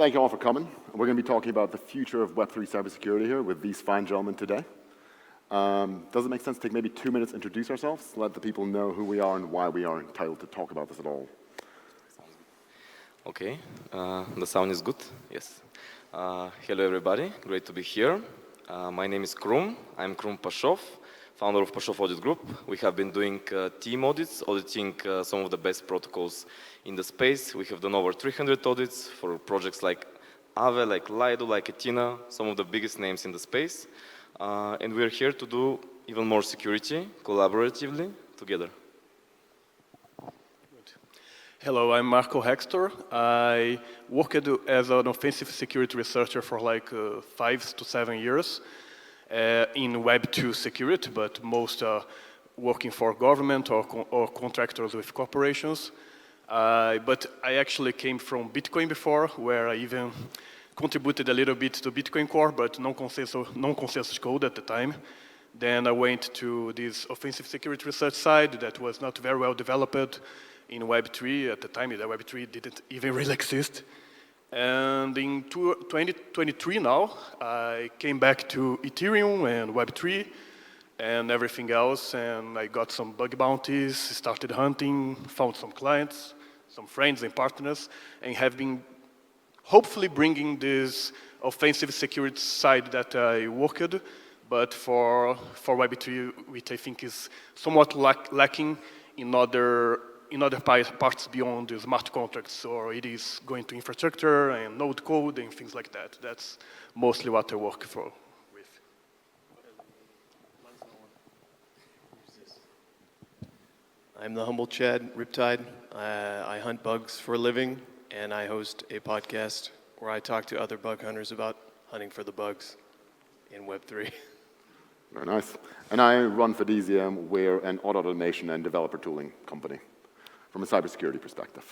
thank you all for coming. We're going to be talking about the future of Web3 cybersecurity here with these fine gentlemen today. Does it make sense to take maybe 2 minutes to introduce ourselves, let the people know who we are and why we are entitled to talk about this at all? Okay, the sound is good, yes. Hello everybody, great to be here. My name is Krum, I'm Krum Pashov, founder of Pashov Audit Group. We have been doing team audits, auditing some of the best protocols in the space. We have done over 300 audits for projects like Aave, like Lido, like Athena, some of the biggest names in the space. And we're here to do even more security, collaboratively, together. Hello, I'm Marco Hextor. I worked as an offensive security researcher for like 5 to 7 years in Web2 security, but most working for government or contractors with corporations. But I actually came from Bitcoin before, where I even contributed a little bit to Bitcoin Core, but non-consensus code at the time. Then I went to this offensive security research side that was not very well developed in Web3. At the time, the Web3 didn't even really exist. And in 2023 now, I came back to Ethereum and Web3 and everything else, and I got some bug bounties, started hunting, found some clients, some friends and partners, and have been hopefully bringing this offensive security side that I worked, but for Web3, which I think is somewhat lacking in other parts beyond the smart contracts, or it is going to infrastructure and node code and things like that. That's mostly what I work for. I'm the humble Chad, Riptide. I hunt bugs for a living, and I host a podcast where I talk to other bug hunters about hunting for the bugs in Web3. Very nice. And I run Fidesium. We're an audit automation and developer tooling company from a cybersecurity perspective.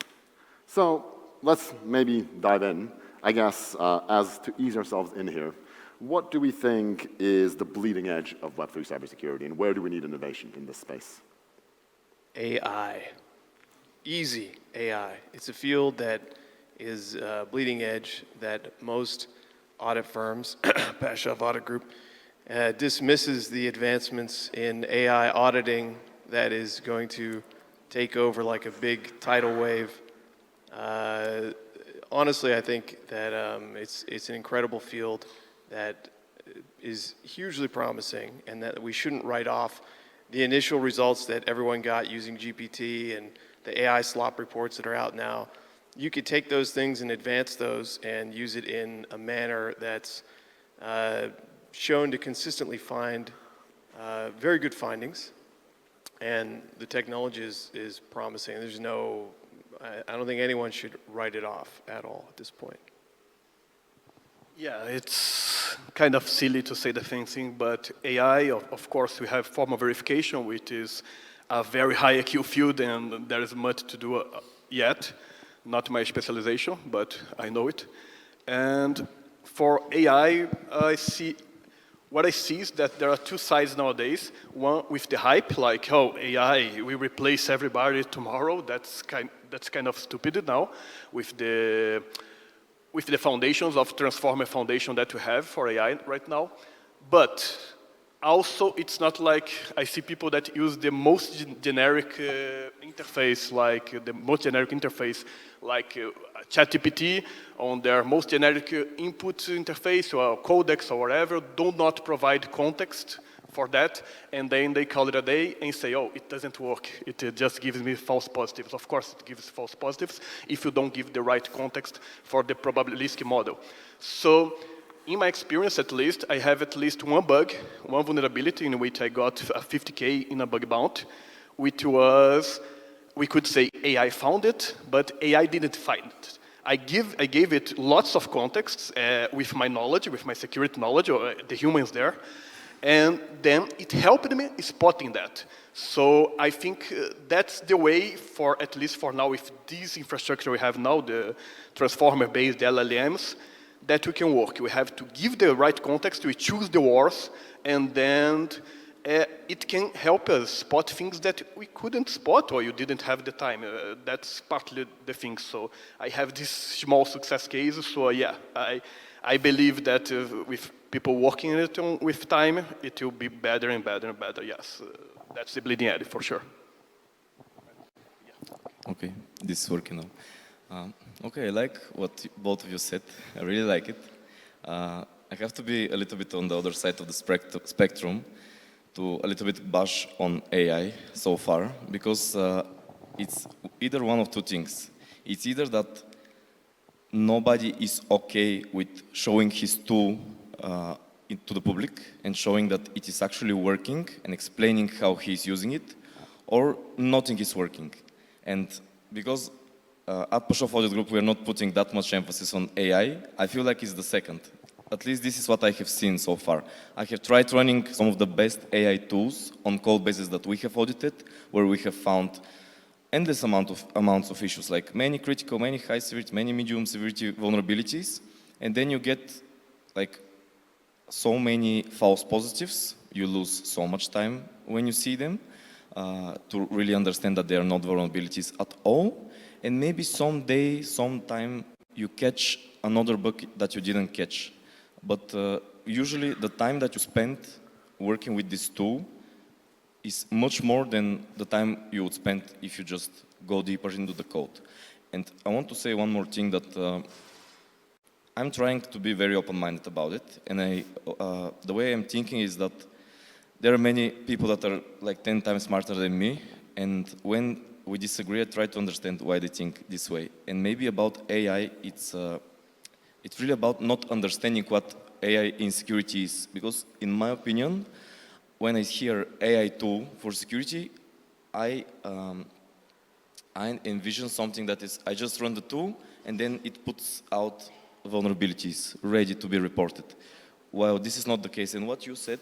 So let's maybe dive in. I guess as to ease ourselves in here, what do we think is the bleeding edge of Web3 cybersecurity, and where do we need innovation in this space? AI. Easy AI. It's a field that is bleeding edge that most audit firms, Pashov Audit Group, dismisses the advancements in AI auditing that is going to take over like a big tidal wave. Honestly, I think that it's an incredible field that is hugely promising, and that we shouldn't write off the initial results that everyone got using GPT and the AI slop reports that are out now. You could take those things and advance those and use it in a manner that's shown to consistently find very good findings. And the technology is promising. There's I don't think anyone should write it off at all at this point. Yeah, it's kind of silly to say the same thing, but AI, of course, we have formal verification, which is a very high IQ field, and there is much to do yet. Not my specialization, but I know it. And for AI, what I see is that there are two sides nowadays. One with the hype, like, oh, AI will replace everybody tomorrow. That's kind of stupid now with the foundations of Transformer Foundation that we have for AI right now. But also, it's not like I see people that use the most generic interface, like ChatGPT on their most generic input interface or codex or whatever, do not provide context for that, and then they call it a day and say, oh, it doesn't work. It just gives me false positives. Of course, it gives false positives if you don't give the right context for the probabilistic model. So, in my experience, at least, I have at least one bug, one vulnerability in which I got a 50K in a bug bounty, which was, we could say AI found it, but AI didn't find it. I gave it lots of context with my knowledge, with my security knowledge, or the humans there, and then it helped me spotting that. So I think that's the way for, at least for now, with this infrastructure we have now, the transformer-based LLMs, that we can work. We have to give the right context, we choose the words, and then it can help us spot things that we couldn't spot or you didn't have the time. That's partly the thing. So I have this small success case. So yeah, I believe that with people working on it with time, it will be better and better and better. Yes, that's the bleeding edge for sure. Okay, this is working now. Okay, I like what both of you said. I really like it. I have to be a little bit on the other side of the spectrum to a little bit bash on AI so far, because it's either one of two things. It's either that nobody is okay with showing his tool to the public and showing that it is actually working and explaining how he's using it, or nothing is working. And because at Pashov Audit Group we are not putting that much emphasis on AI, I feel like it's the second. At least this is what I have seen so far. I have tried running some of the best AI tools on code bases that we have audited, where we have found endless amounts of issues, like many critical, many high severity, many medium severity vulnerabilities, and then you get like so many false positives. You lose so much time when you see them to really understand that they are not vulnerabilities at all, and maybe someday, sometime, you catch another bug that you didn't catch. But usually the time that you spend working with this tool is much more than the time you would spend if you just go deeper into the code. And I want to say one more thing, that I'm trying to be very open-minded about it. And the way I'm thinking is that there are many people that are like 10 times smarter than me. And when we disagree, I try to understand why they think this way. And maybe about AI, it's really about not understanding what AI in security is. Because in my opinion, when I hear AI tool for security, I envision something that is, I just run the tool and then it puts out vulnerabilities ready to be reported. While this is not the case. And what you said,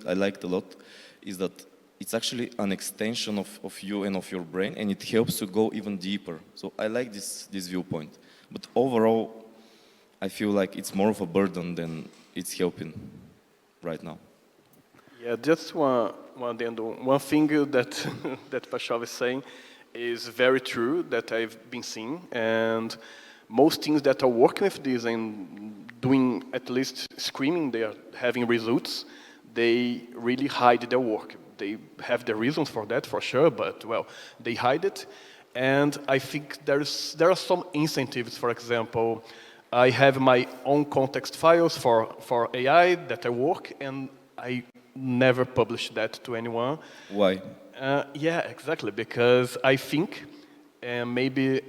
I liked a lot, is that it's actually an extension of you and of your brain, and it helps you go even deeper. So I like this viewpoint. But overall, I feel like it's more of a burden than it's helping right now. Yeah, just one thing that that Pashov is saying is very true, that I've been seeing, and most things that are working with this and doing at least screaming they are having results, they really hide their work. They have their reasons for that, for sure, but well, they hide it. And I think there are some incentives. For example, I have my own context files for AI that I work, and I never publish that to anyone. Why? Yeah, exactly, because I think maybe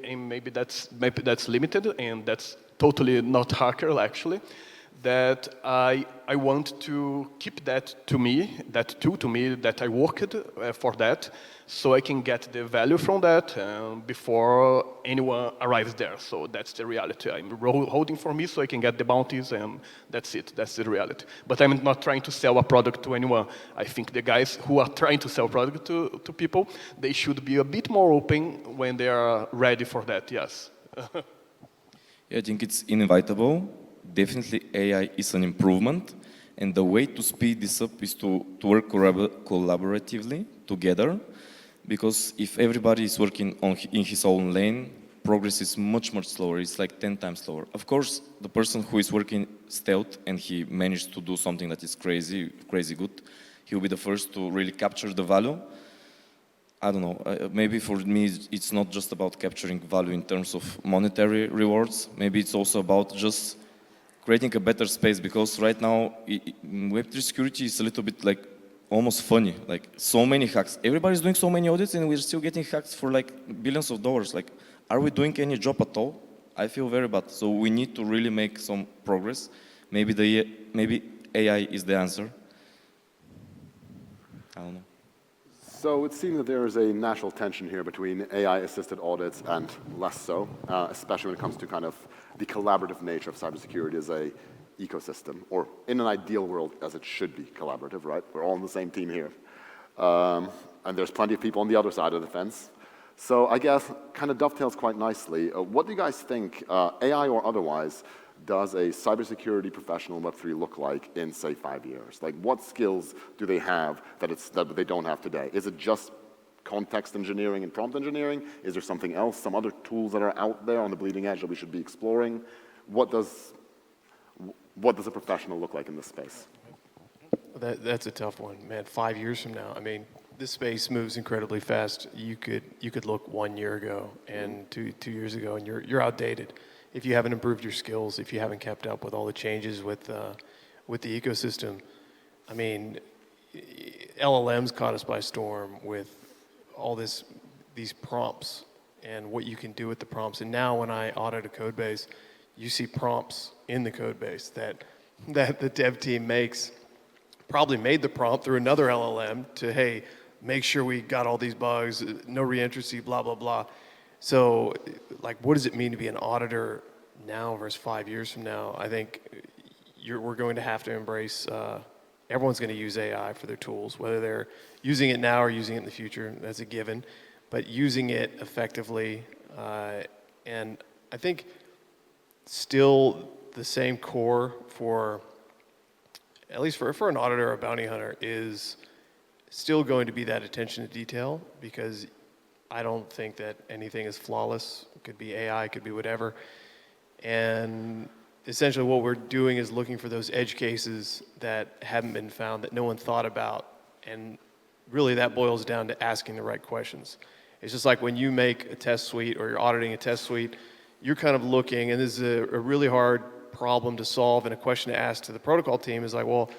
that's limited, and that's totally not hacker actually, that I want to keep that to me, that tool to me, that I worked for that, so I can get the value from that before anyone arrives there. So that's the reality. I'm holding for me so I can get the bounties, and that's it. That's the reality. But I'm not trying to sell a product to anyone. I think the guys who are trying to sell product to people, they should be a bit more open when they are ready for that, yes. Yeah, I think it's inevitable. Definitely AI is an improvement, and the way to speed this up is to work collaboratively together, because if everybody is working in his own lane, progress is much slower. It's like 10 times slower. Of course, the person who is working stealth and he managed to do something that is crazy good, he will be the first to really capture the value. I don't know, maybe for me it's not just about capturing value in terms of monetary rewards. Maybe it's also about just creating a better space, because right now Web3 security is a little bit like almost funny, like so many hacks. Everybody's doing so many audits and we're still getting hacked for like billions of dollars. Like, are we doing any job at all? I feel very bad. So we need to really make some progress. Maybe AI is the answer. I don't know. So it seems that there is a natural tension here between AI-assisted audits and less so, especially when it comes to kind of the collaborative nature of cybersecurity as a ecosystem, or in an ideal world, as it should be collaborative, right? We're all on the same team here. And there's plenty of people on the other side of the fence. So I guess kind of dovetails quite nicely. What do you guys think, AI or otherwise, does a cybersecurity professional in Web3 look like in, say, 5 years? Like, what skills do they have that they don't have today? Is it just context engineering and prompt engineering? Is there something else, some other tools that are out there on the bleeding edge that we should be exploring? What does a professional look like in this space? That's a tough one, man. 5 years from now, I mean, this space moves incredibly fast. You could look 1 year ago and two years ago, and you're outdated if you haven't improved your skills, if you haven't kept up with all the changes with the ecosystem. I mean, LLMs caught us by storm with all these prompts and what you can do with the prompts. And now when I audit a code base, you see prompts in the code base that the dev team makes. Probably made the prompt through another LLM to, hey, make sure we got all these bugs, no reentrancy, blah, blah, blah. So, like, what does it mean to be an auditor now versus 5 years from now? I think we're going to have to embrace, everyone's going to use AI for their tools, whether they're using it now or using it in the future, that's a given, but using it effectively. And I think still the same core for, at least for an auditor or a bounty hunter, is still going to be that attention to detail, because I don't think that anything is flawless. It could be AI, it could be whatever. And essentially what we're doing is looking for those edge cases that haven't been found, that no one thought about. And really that boils down to asking the right questions. It's just like when you make a test suite or you're auditing a test suite, you're kind of looking, and this is a really hard problem to solve, and a question to ask to the protocol team is like, well,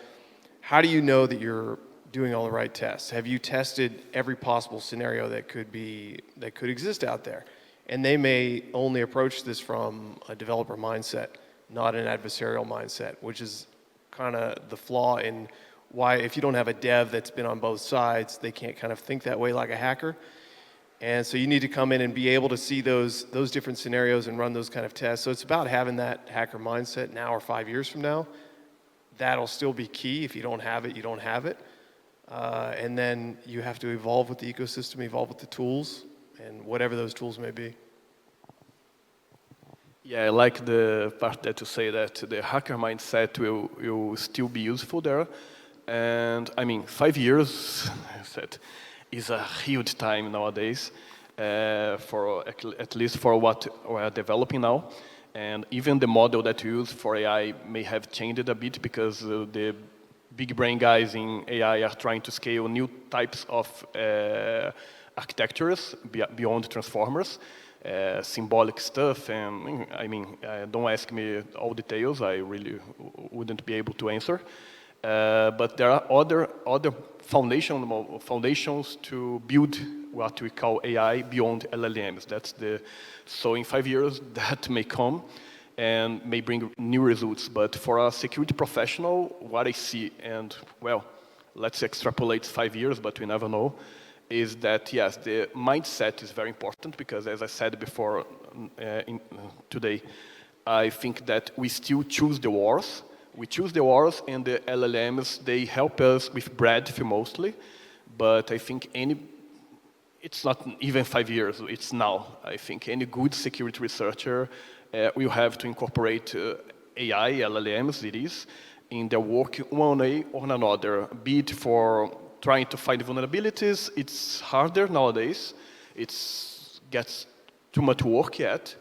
how do you know that you're doing all the right tests? Have you tested every possible scenario that could exist out there? And they may only approach this from a developer mindset, not an adversarial mindset, which is kind of the flaw in why, if you don't have a dev that's been on both sides, they can't kind of think that way like a hacker. And so you need to come in and be able to see those different scenarios and run those kind of tests. So it's about having that hacker mindset now or 5 years from now. That'll still be key. If you don't have it, you don't have it. And then you have to evolve with the ecosystem, evolve with the tools, and whatever those tools may be. Yeah, I like the part that you say that the hacker mindset will still be useful there. And I mean, 5 years, I said, is a huge time nowadays, at least for what we're developing now. And even the model that you use for AI may have changed a bit, because the big brain guys in AI are trying to scale new types of architectures beyond transformers, symbolic stuff. And I mean, don't ask me all details, I really wouldn't be able to answer. But there are other foundations to build what we call AI beyond LLMs. So in 5 years that may come and may bring new results. But for a security professional, what I see, and well, let's extrapolate 5 years, but we never know, is that yes, the mindset is very important, because as I said before today, I think that we still choose the wars. We choose the wars, and the LLMs, they help us with breadth mostly, but I think it's not even 5 years, it's now. I think any good security researcher will have to incorporate AI, LLMs, it is, in their work one way or another, be it for trying to find vulnerabilities. It's harder nowadays, it gets too much work yet.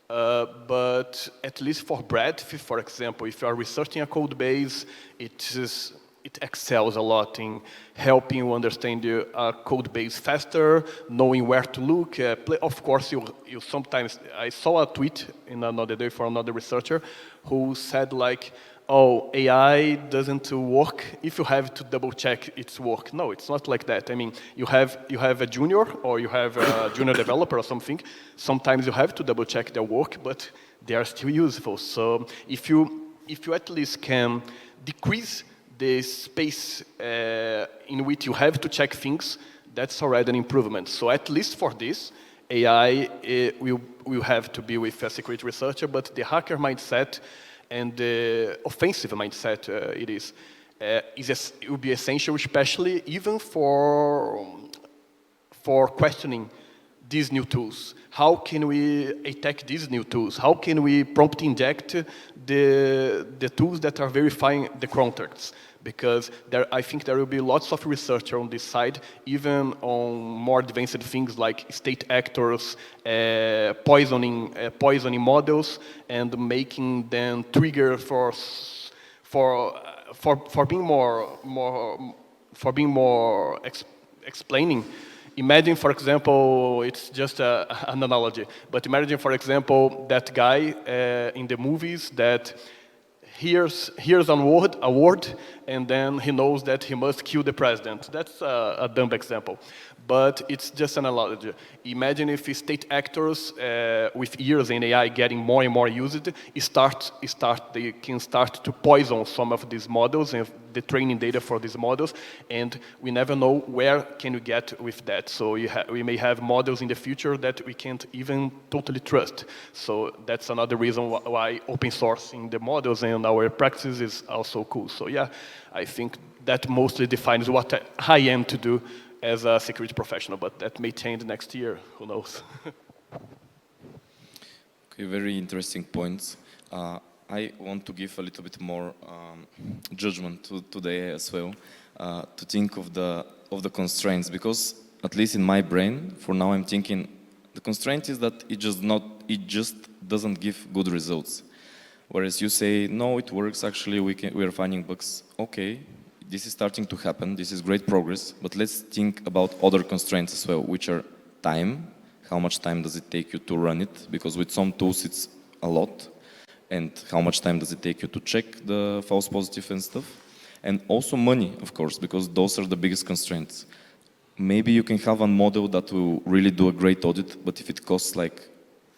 But at least for breadth, for example, if you are researching a code base, it excels a lot in helping you understand your code base faster, knowing where to look. Of course, you sometimes, I saw a tweet in another day for another researcher who said like, oh, AI doesn't work if you have to double check its work. No, it's not like that. I mean, you have a junior, or you have a junior developer or something. Sometimes you have to double check their work, but they are still useful. So if you at least can decrease the space in which you have to check things, that's already an improvement. So at least for this, AI will have to be with a security researcher, but the hacker mindset and the offensive mindset will be essential, especially even for questioning these new tools? How can we attack these new tools? How can we prompt inject the tools that are verifying the contracts? Because I think there will be lots of research on this side, even on more advanced things like state actors, poisoning models, and making them trigger for being more explaining. Imagine, for example, it's just an analogy, but imagine, for example, that guy in the movies that hears an word, and then he knows that he must kill the president. That's a dumb example, but it's just an analogy. Imagine if state actors with years in AI getting more and more used, they can start to poison some of these models and the training data for these models, and we never know where can we get with that. So we may have models in the future that we can't even totally trust. So that's another reason why open sourcing the models and our practices is also cool. So yeah, I think that mostly defines what I am to do as a security professional, but that may change next year, who knows. Okay, very interesting points. I want to give a little bit more judgment to the AI as well, to think of the constraints, because at least in my brain, for now I'm thinking the constraint is that it just doesn't give good results. Whereas you say, no, it works, actually we are finding bugs. Okay, this is starting to happen, this is great progress, but let's think about other constraints as well, which are time. How much time does it take you to run it? Because with some tools it's a lot. And how much time does it take you to check the false positive and stuff? And also money, of course, because those are the biggest constraints. Maybe you can have a model that will really do a great audit, but if it costs like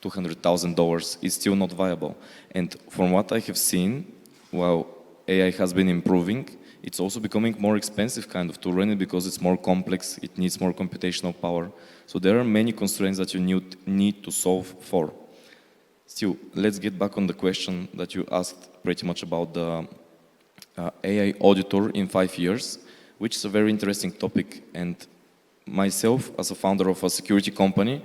$200,000, it's still not viable. And from what I have seen, while AI has been improving, it's also becoming more expensive kind of to run it because it's more complex, it needs more computational power. So there are many constraints that you need to solve for. Still, let's get back on the question that you asked pretty much about the AI auditor in 5 years, which is a very interesting topic. And myself, as a founder of a security company,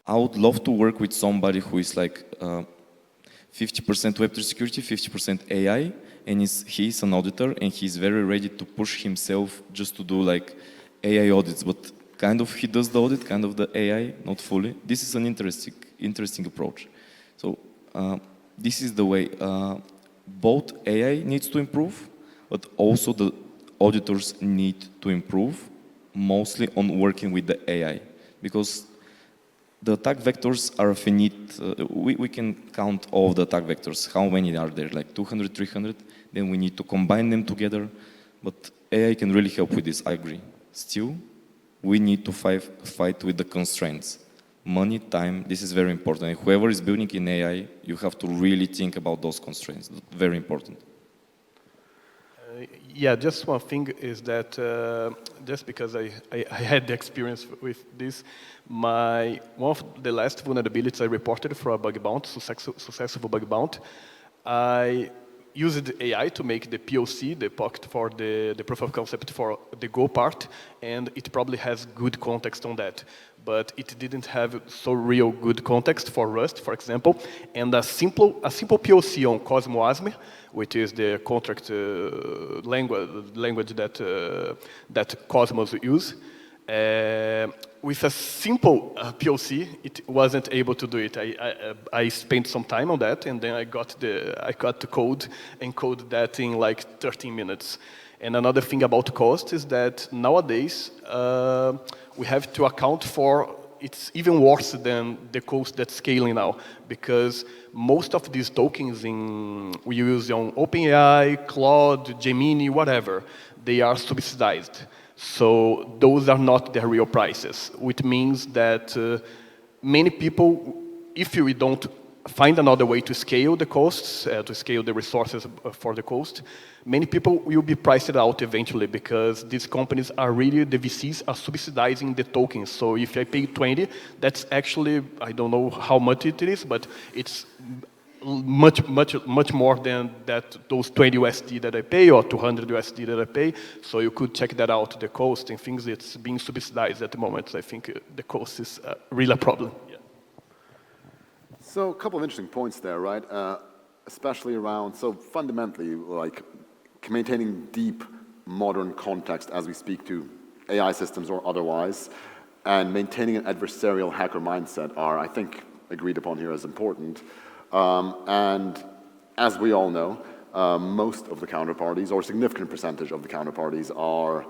I would love to work with somebody who is like 50% Web3 security, 50% AI, and he's an auditor, and he's very ready to push himself just to do like AI audits, but kind of he does the audit, kind of the AI, not fully. This is an interesting approach. So this is the way both AI needs to improve, but also the auditors need to improve, mostly on working with the AI, because the attack vectors are finite. We can count all the attack vectors. How many are there? Like 200, 300? Then we need to combine them together. But AI can really help with this, I agree. Still, we need to fight with the constraints. Money, time, this is very important. And whoever is building in AI, you have to really think about those constraints. Very important. Yeah, just one thing is that just because I had the experience with this, one of the last vulnerabilities I reported for a bug bounty, successful bug bounty, I used AI to make the POC, the pocket for the proof of concept for the Go part, and it probably has good context on that. But it didn't have so real good context for Rust, for example, and a simple POC on Cosmos, which is the contract language that Cosmos use. With a simple POC, it wasn't able to do it. I spent some time on that, and then I got the code and code that in like 13 minutes. And another thing about cost is that nowadays we have to account for, it's even worse than the cost that's scaling now, because most of these tokens we use on OpenAI, Claude, Gemini, whatever, they are subsidized. So those are not the real prices, which means that many people, if we don't find another way to scale the costs, to scale the resources for the cost, many people will be priced out eventually, because these companies are really, the VCs are subsidizing the tokens. So if I pay 20, that's actually, I don't know how much it is, but it's much more than those 20 USD that I pay or 200 USD that I pay. So you could check that out, the cost and things. It's being subsidized at the moment. I think the cost is really a problem. Yeah. So a couple of interesting points there, right? Especially around, so fundamentally, like maintaining deep modern context as we speak to AI systems or otherwise, and maintaining an adversarial hacker mindset are, I think, agreed upon here as important. And as we all know, most of the counterparties, or a significant percentage of the counterparties, are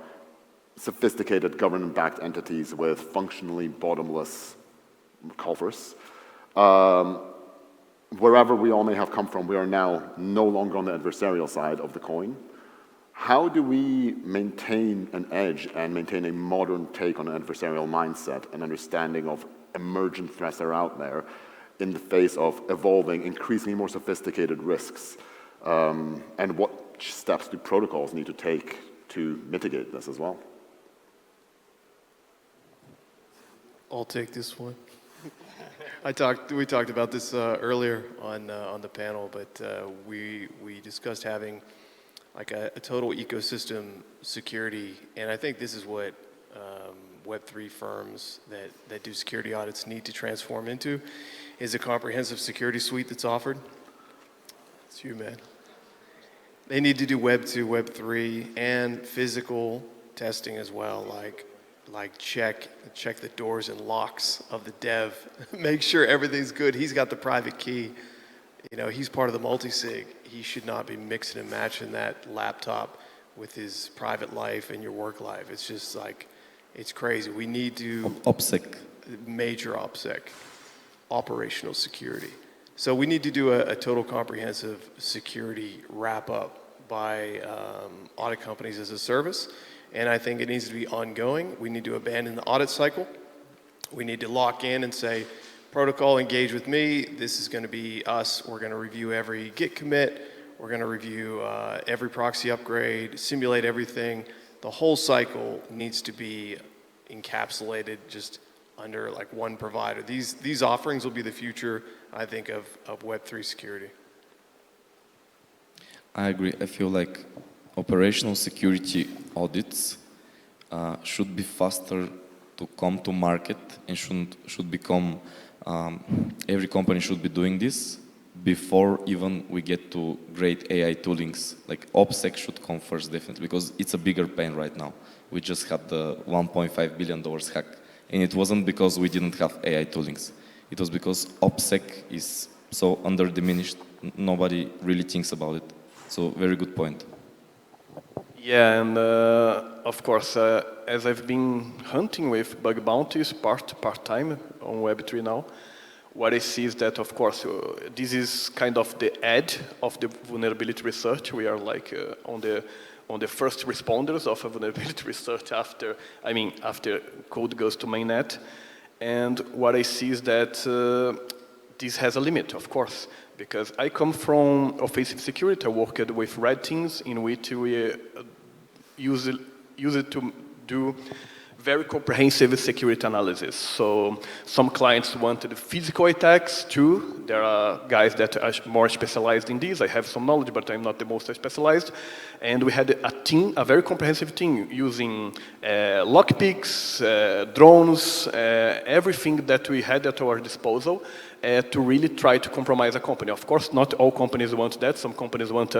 sophisticated government-backed entities with functionally bottomless coffers. Wherever we all may have come from, we are now no longer on the adversarial side of the coin. How do we maintain an edge and maintain a modern take on an adversarial mindset and understanding of emergent threats that are out there in the face of evolving, increasingly more sophisticated risks? And what steps do protocols need to take to mitigate this as well? I'll take this one. We talked about this earlier on the panel, but we discussed having like a total ecosystem security, and I think this is what Web3 firms that do security audits need to transform into, is a comprehensive security suite that's offered. It's you, man. They need to do Web 2, Web 3, and physical testing as well, like check the doors and locks of the dev, make sure everything's good. He's got the private key. You know, he's part of the multi-sig. He should not be mixing and matching that laptop with his private life and your work life. It's just like, it's crazy. We need to... OPSEC. Major OPSEC, operational security. So we need to do a total comprehensive security wrap-up by audit companies as a service. And I think it needs to be ongoing. We need to abandon the audit cycle. We need to lock in and say, protocol, engage with me. This is going to be us. We're going to review every Git commit. We're going to review every proxy upgrade, simulate everything. The whole cycle needs to be encapsulated just under like one provider. These offerings will be the future, I think, of Web3 security. I agree. I feel like operational security audits should be faster to come to market and should become, every company should be doing this before even we get to great AI toolings. Like OPSEC should come first, definitely, because it's a bigger pain right now. We just had the $1.5 billion hack, and it wasn't because we didn't have AI toolings. It was because OPSEC is so under-diminished, nobody really thinks about it. So very good point. Yeah, and of course, as I've been hunting with bug bounties part-time on Web3 now, what I see is that, of course, this is kind of the edge of the vulnerability research. We are like on the first responders of a vulnerability research after code goes to mainnet. And what I see is that this has a limit, of course, because I come from offensive security. I worked with red teams in which we use it to do very comprehensive security analysis. So some clients wanted physical attacks too. There are guys that are more specialized in this. I have some knowledge, but I'm not the most specialized. And we had a team, a very comprehensive team, using lockpicks, drones, everything that we had at our disposal to really try to compromise a company. Of course, not all companies want that. Some companies want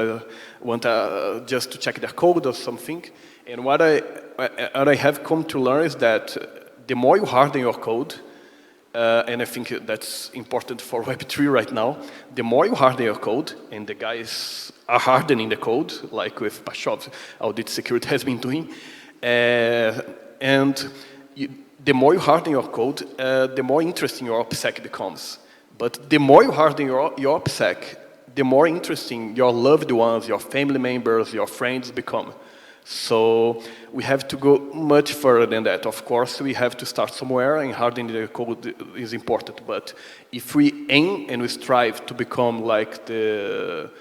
just to check their code or something. And what I have come to learn is that the more you harden your code, and I think that's important for Web3 right now, the more you harden your code, and the guys are hardening the code, like with Pashov, Audit Security has been doing, the more you harden your code, the more interesting your OPSEC becomes. But the more you harden your OPSEC, the more interesting your loved ones, your family members, your friends become. So we have to go much further than that. Of course, we have to start somewhere, and hardening the code is important. But if we aim and we strive to become like the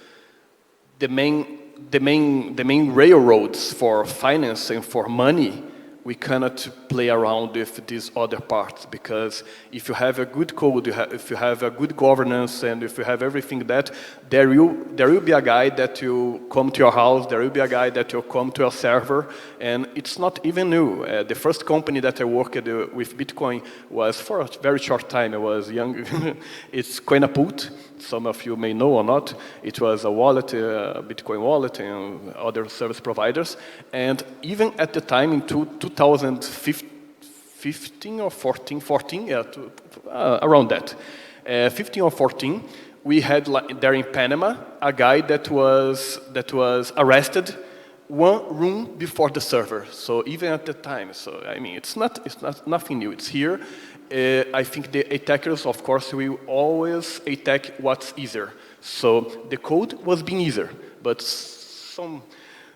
main railroads for finance and for money, we cannot play around with these other parts, because if you have a good code, if you have a good governance, and if you have everything that, there will be a guy that will come to your house, there will be a guy that will come to your server, and it's not even new. The first company that I worked with Bitcoin was for a very short time. I was young. It's Coinapult. Some of you may know or not. It was a wallet, a Bitcoin wallet, and other service providers. And even at the time in 2015 or 14, yeah, around that, 15 or 14, we had there in Panama a guy that was arrested one room before the server. So even at the time, so I mean, it's not nothing new. It's here. I think the attackers, of course, will always attack what's easier. So the code was being easier, but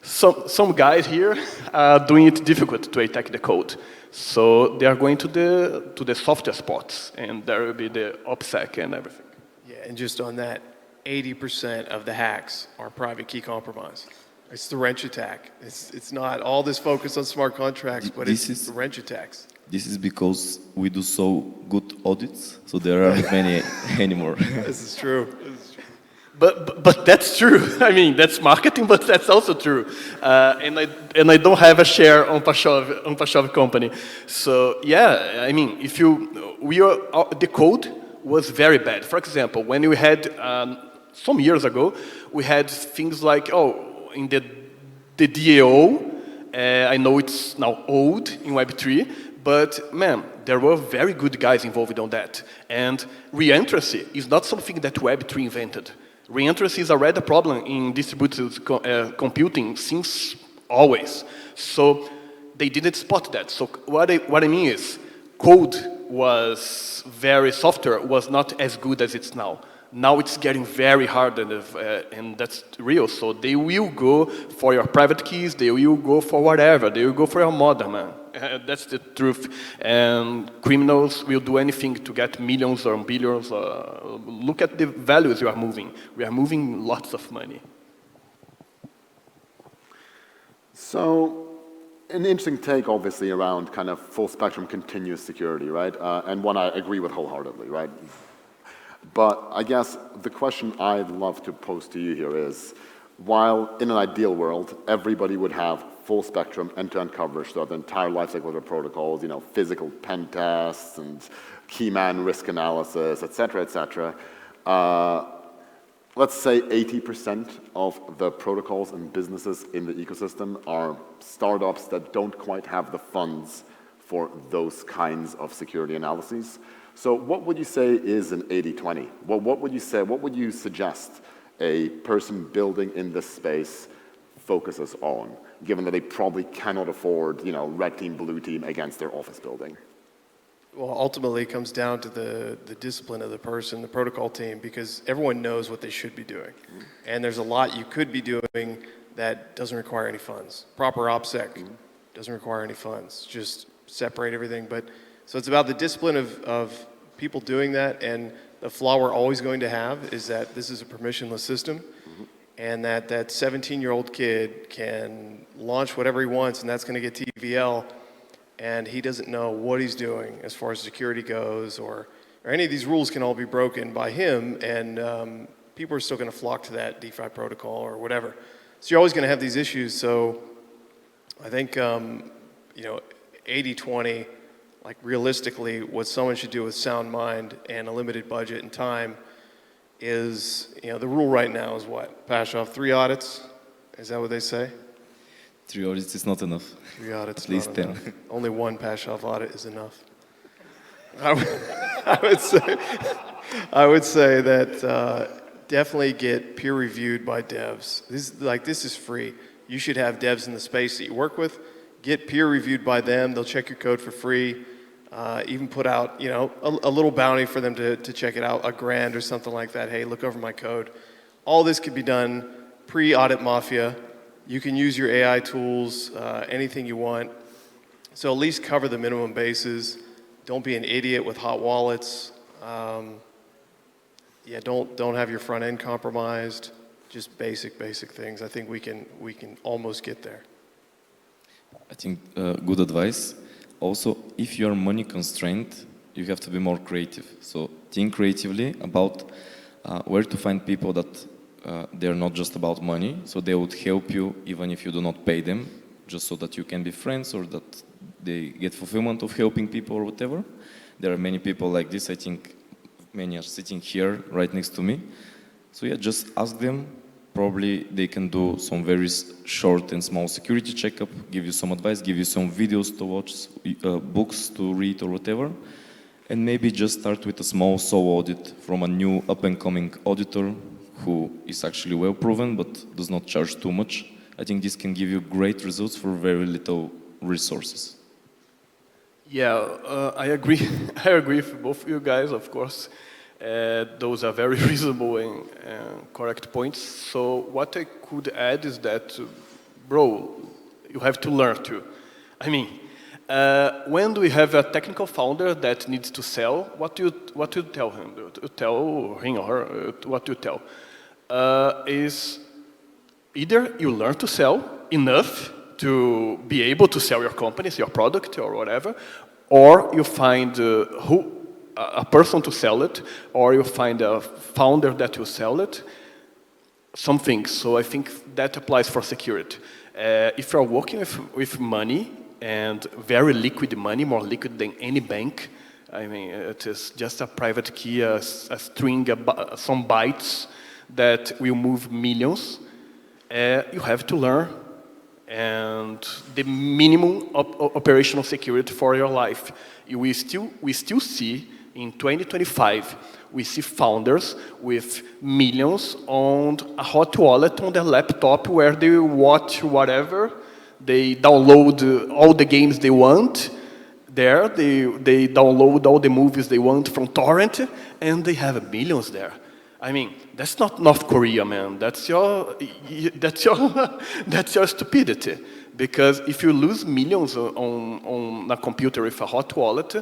some guys here are doing it difficult to attack the code. So they are going to the softer spots, and there will be the OPSEC and everything. Yeah, and just on that, 80% of the hacks are private key compromise. It's the wrench attack. It's not all this focus on smart contracts, but it's the wrench attacks. This is because we do so good audits, so there aren't many anymore. This is true. But that's true. I mean, that's marketing, but that's also true. And I don't have a share on Pashov company. So yeah, I mean, the code was very bad. For example, when we had some years ago, we had things like in the DAO. I know it's now old in Web3. But man, there were very good guys involved on that. And reentrancy is not something that Web3 invented. Reentrancy is already a problem in distributed computing since always. So they didn't spot that. So what I mean is, software was not as good as it's now. Now it's getting very hard, and that's real. So they will go for your private keys, they will go for whatever, they will go for your modem, man. That's the truth. And criminals will do anything to get millions or billions. Look at the values you are moving. We are moving lots of money. So, an interesting take, obviously, around kind of full spectrum continuous security, right? And one I agree with wholeheartedly, right? But I guess the question I'd love to pose to you here is, while in an ideal world, everybody would have full spectrum end-to-end coverage throughout the entire lifecycle of the protocols, physical pen tests and key man risk analysis, et cetera, let's say 80% of the protocols and businesses in the ecosystem are startups that don't quite have the funds for those kinds of security analyses. So what would you say is an 80-20? Well, what would you suggest a person building in this space focuses on, given that they probably cannot afford, red team, blue team against their office building? Well, ultimately, it comes down to the discipline of the person, the protocol team, because everyone knows what they should be doing. Mm-hmm. And there's a lot you could be doing that doesn't require any funds. Proper OPSEC doesn't require any funds. Just separate everything. So it's about the discipline of people doing that, and the flaw we're always going to have is that this is a permissionless system, and that 17-year-old kid can launch whatever he wants, and that's going to get TVL, and he doesn't know what he's doing as far as security goes, or any of these rules can all be broken by him, and people are still going to flock to that DeFi protocol or whatever. So you're always going to have these issues. So I think 80-20, like realistically, what someone should do with sound mind and a limited budget and time is, the rule right now is what? Pashov, 3 audits? Is that what they say? 3 audits is not enough. 3 audits, at least 10. Enough. Only 1 Pashov audit is enough. I would say that definitely get peer reviewed by devs. This is free. You should have devs in the space that you work with. Get peer reviewed by them. They'll check your code for free. Even put out, a little bounty for them to check it out, $1,000 or something like that. Hey, look over my code. All this could be done pre-audit mafia. You can use your AI tools, anything you want. So at least cover the minimum bases. Don't be an idiot with hot wallets. Don't have your front end compromised. Just basic things. I think we can almost get there. I think good advice. Also, if you are money constrained, you have to be more creative. So think creatively about where to find people that they're not just about money, so they would help you even if you do not pay them, just so that you can be friends or that they get fulfillment of helping people or whatever. There are many people like this. I think many are sitting here right next to me. So yeah, just ask them. Probably they can do some very short and small security checkup, give you some advice, give you some videos to watch, books to read or whatever. And maybe just start with a small solo audit from a new up-and-coming auditor who is actually well proven but does not charge too much. I think this can give you great results for very little resources. Yeah, I agree. I agree with both of you guys, of course. Those are very reasonable and correct points. So what I could add is that, bro, you have to learn too. I mean, when we have a technical founder that needs to sell, what do you tell him? You tell him or her, what do you tell? Is either you learn to sell enough to be able to sell your companies, your product or whatever, or you find a person to sell it, or you find a founder that will sell it, some things. So I think that applies for security. If you're working with money, and very liquid money, more liquid than any bank, I mean, it is just a private key, a string, some bytes that will move millions. You have to learn and the minimum operational security for your life. We still see in 2025, we see founders with millions on a hot wallet on their laptop where they watch whatever, they download all the games they want there, they download all the movies they want from torrent, and they have millions there. I mean, that's not North Korea, man. That's your stupidity. Because if you lose millions on a computer with a hot wallet,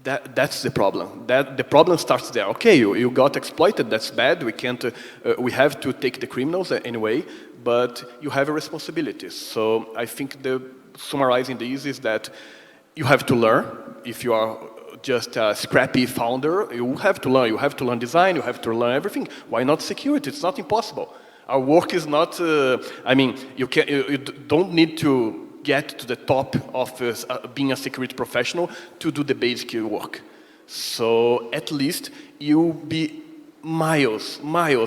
that's the problem. The problem starts there. Okay, you got exploited. That's bad. We can't. We have to take the criminals anyway. But you have a responsibility. So I think summarizing this is that you have to learn. If you are just a scrappy founder, you have to learn. You have to learn design. You have to learn everything. Why not security? It's not impossible. Our work is not. I mean, you don't need to get to the top of being a security professional to do the basic work. So at least you'll be miles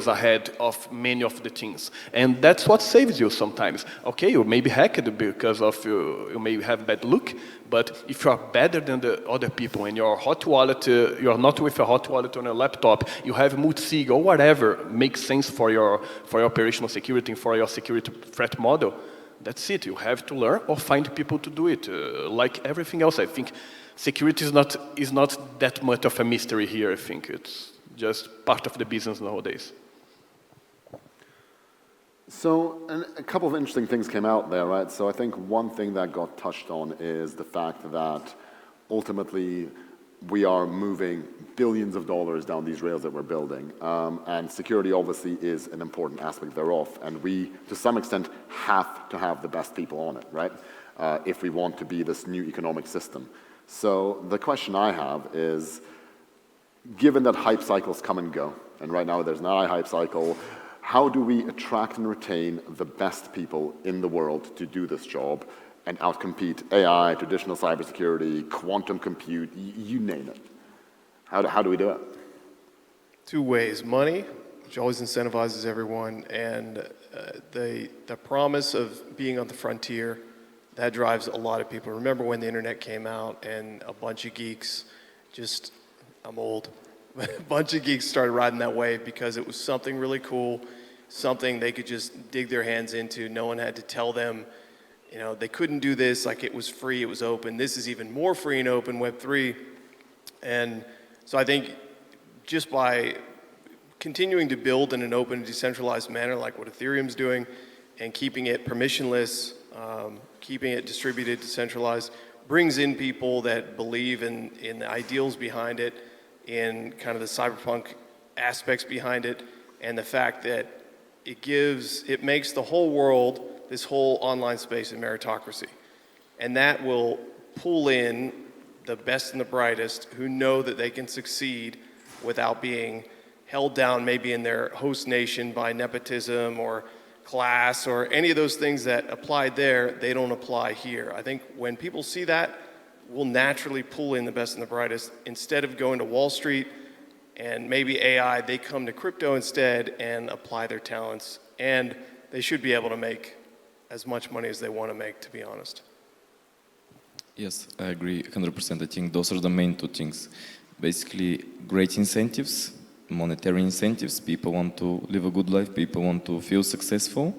ahead of many of the things. And that's what saves you sometimes. Okay, you may be hacked because of you may have bad luck, but if you are better than the other people and your hot wallet, you are not with a hot wallet on your laptop, you have multi-sig or whatever makes sense for your operational security and for your security threat model, that's it. You have to learn or find people to do it. Like everything else, I think security is not that much of a mystery here. I think it's just part of the business nowadays. So a couple of interesting things came out there, right? So I think one thing that got touched on is the fact that ultimately we are moving billions of dollars down these rails that we're building. And security obviously is an important aspect thereof. And we, to some extent, have to have the best people on it, right? If we want to be this new economic system. So the question I have is, given that hype cycles come and go, and right now there's not a hype cycle, how do we attract and retain the best people in the world to do this job and outcompete AI, traditional cybersecurity, quantum compute, you name it? How do we do it? Two ways. Money, which always incentivizes everyone, and the promise of being on the frontier, that drives a lot of people. Remember when the internet came out and a bunch of geeks I'm old. A bunch of geeks started riding that wave because it was something really cool, something they could just dig their hands into. No one had to tell them, you know, they couldn't do this, like it was free, it was open. This is even more free and open, Web3. And so I think just by continuing to build in an open and decentralized manner like what Ethereum's doing and keeping it permissionless, keeping it distributed, decentralized, brings in people that believe in the ideals behind it, in kind of the cyberpunk aspects behind it, and the fact that it makes the whole world, this whole online space, a meritocracy. And that will pull in the best and the brightest who know that they can succeed without being held down maybe in their host nation by nepotism or class or any of those things that applied there, they don't apply here. I think when people see that, we'll naturally pull in the best and the brightest. Instead of going to Wall Street and maybe AI, they come to crypto instead and apply their talents. And they should be able to make as much money as they want to make, to be honest. Yes, I agree 100%. I think those are the main two things. Basically, great incentives, monetary incentives. People want to live a good life. People want to feel successful.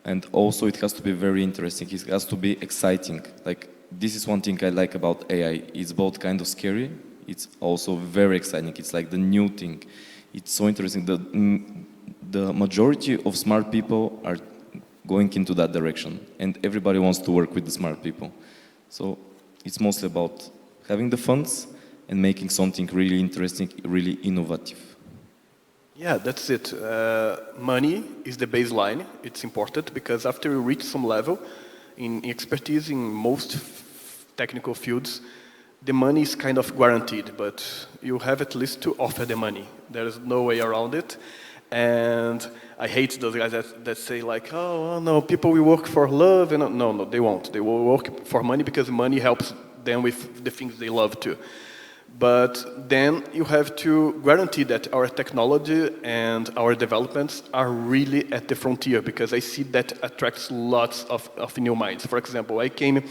And also, it has to be very interesting. It has to be exciting. Like, this is one thing I like about AI. It's both kind of scary. It's also very exciting. It's like the new thing. It's so interesting. The majority of smart people are going into that direction. And everybody wants to work with the smart people. So it's mostly about having the funds and making something really interesting, really innovative. Yeah, that's it. Money is the baseline. It's important because after you reach some level in expertise in most technical fields, the money is kind of guaranteed, but you have at least to offer the money. There is no way around it. And I hate those guys that say like, oh, no, people will work for love. And no, they won't. They will work for money because money helps them with the things they love to. But then you have to guarantee that our technology and our developments are really at the frontier, because I see that attracts lots of new minds. For example, I came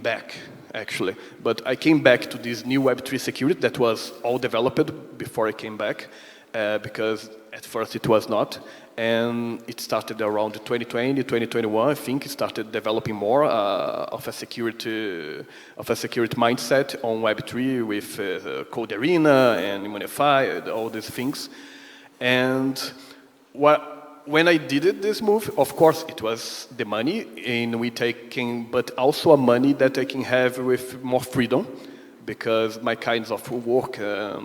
back, actually, but I came back to this new Web3 security that was all developed before I came back. Because at first it was not, and it started around 2020, 2021. I think it started developing more of a security mindset on Web3 with Code Arena and Immunify, all these things. And when I did this move, of course, it was the money, but also a money that I can have with more freedom. Because my kinds of work,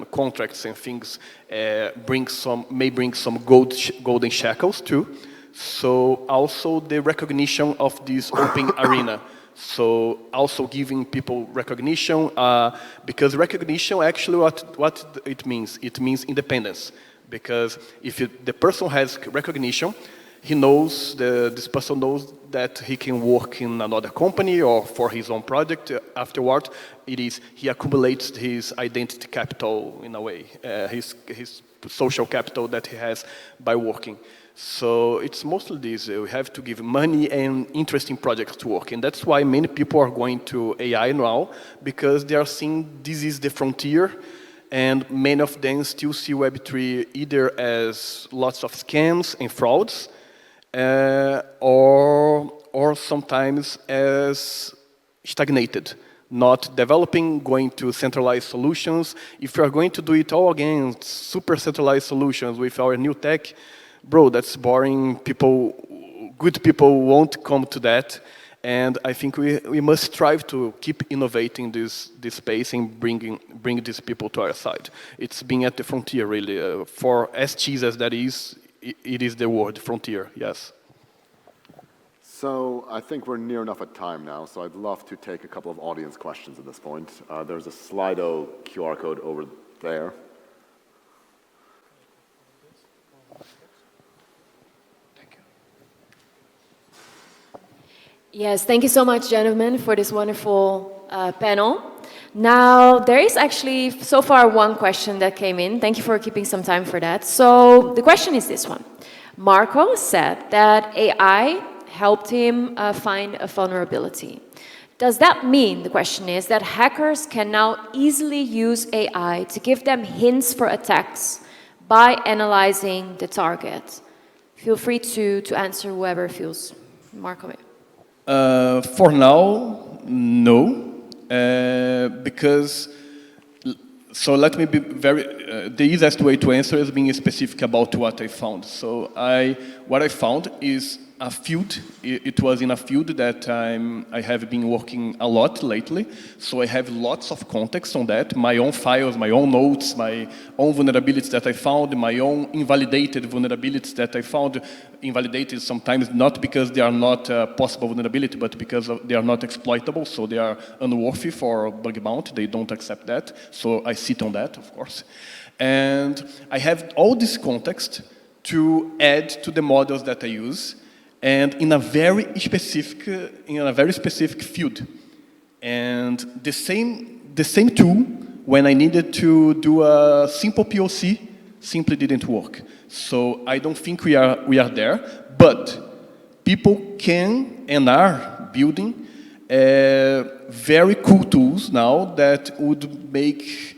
contracts and things may bring some golden shackles too. So also the recognition of this open arena. So also giving people recognition, because recognition actually what it means independence. Because if the person has recognition, this person knows that he can work in another company or for his own project afterward. He accumulates his identity capital in a way, his social capital that he has by working. So it's mostly this. We have to give money and interesting projects to work. And that's why many people are going to AI now, because they are seeing this is the frontier. And many of them still see Web3 either as lots of scams and frauds, or sometimes as stagnated, not developing, going to centralized solutions. If you are going to do it all again, super centralized solutions with our new tech, bro, that's boring. Good people won't come to that. And I think we must strive to keep innovating this space and bring these people to our side. It's being at the frontier, really. For as cheesy as that is, it is the word, frontier, yes. So I think we're near enough at time now, so I'd love to take a couple of audience questions at this point. There's a Slido QR code over there. Yes, thank you so much, gentlemen, for this wonderful panel. Now, there is actually so far one question that came in. Thank you for keeping some time for that. So the question is this one. Marco said that AI helped him find a vulnerability. Does that mean, the question is, that hackers can now easily use AI to give them hints for attacks by analyzing the target? Feel free to answer whoever feels. Marco. For now, no, because, so let me be the easiest way to answer is being specific about what I found. So what I found is a field. It was in a field that I have been working a lot lately. So I have lots of context on that, my own files, my own notes, my own vulnerabilities that I found, my own invalidated vulnerabilities that I found. Invalidated sometimes not because they are not possible vulnerability, but because they are not exploitable, so they are unworthy for bug bounty. They don't accept that. So I sit on that, of course. And I have all this context to add to the models that I use, and in a very specific field. And the same tool, when I needed to do a simple POC, simply didn't work. So I don't think we are there, but people can and are building very cool tools now that would make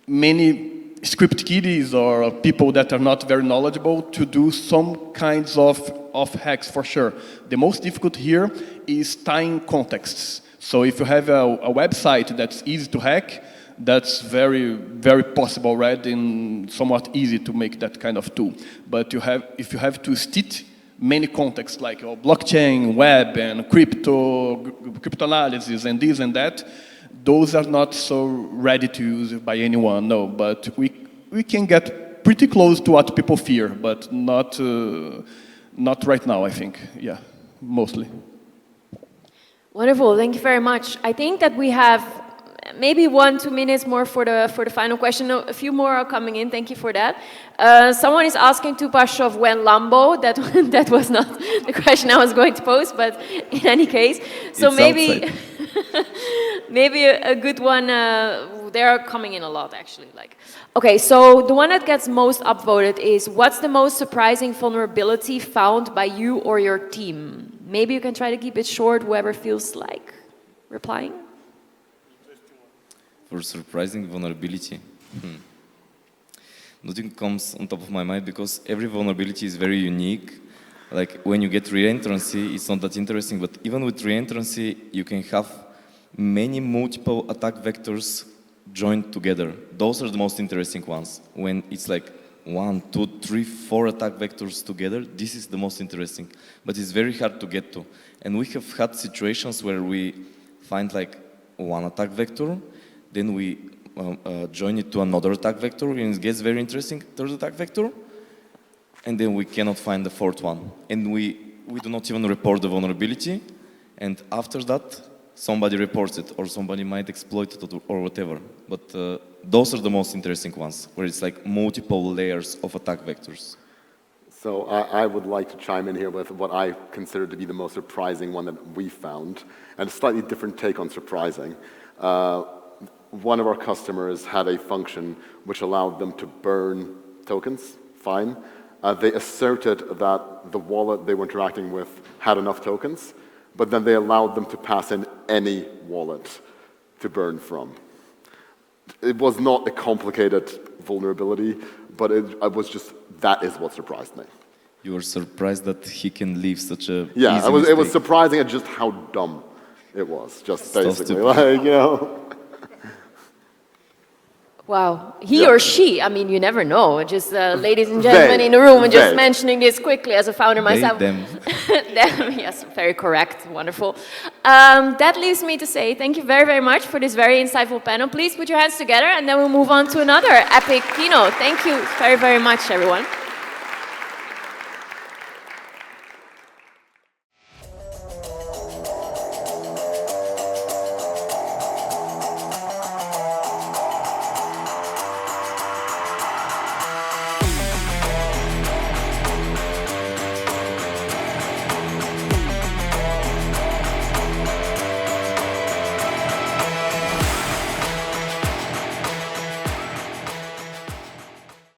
many script kiddies or people that are not very knowledgeable to do some kinds of hacks for sure. The most difficult here is tying contexts. So if you have a website that's easy to hack, that's very, very possible already and somewhat easy to make that kind of tool. But if you have to stitch many contexts like blockchain, web, and cryptanalysis, and this and that, those are not so ready to use by anyone, no. But we can get pretty close to what people fear, but not right now, I think. Yeah, mostly. Wonderful, thank you very much. I think that we have maybe 1-2 minutes more for the final question. No, a few more are coming in. Thank you for that. Someone is asking to Pashov when Lambo. That was not the question I was going to pose, but in any case, so it's maybe maybe a good one. They are coming in a lot actually. Okay, so the one that gets most upvoted is what's the most surprising vulnerability found by you or your team? Maybe you can try to keep it short. Whoever feels like replying. For surprising vulnerability, nothing comes on top of my mind because every vulnerability is very unique. Like when you get reentrancy, it's not that interesting, but even with reentrancy, you can have many multiple attack vectors joined together. Those are the most interesting ones. When it's like 1, 2, 3, 4 attack vectors together, this is the most interesting. But it's very hard to get to. And we have had situations where we find like one attack vector, then we join it to another attack vector, and it gets very interesting, third attack vector, and then we cannot find the fourth one. And we do not even report the vulnerability, and after that, somebody reports it, or somebody might exploit it, or whatever. But those are the most interesting ones, where it's like multiple layers of attack vectors. So I would like to chime in here with what I consider to be the most surprising one that we found, and a slightly different take on surprising. One of our customers had a function which allowed them to burn tokens, fine. They asserted that the wallet they were interacting with had enough tokens, but then they allowed them to pass in any wallet to burn from. It was not a complicated vulnerability, but it was just, that is what surprised me. You were surprised that he can leave such a Yeah, easy it was surprising at just how dumb it was, just basically, like, you know. Wow, he or she, I mean, you never know. Just ladies and gentlemen in the room, and just mentioning this quickly as a founder myself. Them. Them, yes, very correct, wonderful. That leaves me to say thank you very, very much for this very insightful panel. Please put your hands together and then we'll move on to another epic keynote. Thank you very, very much, everyone.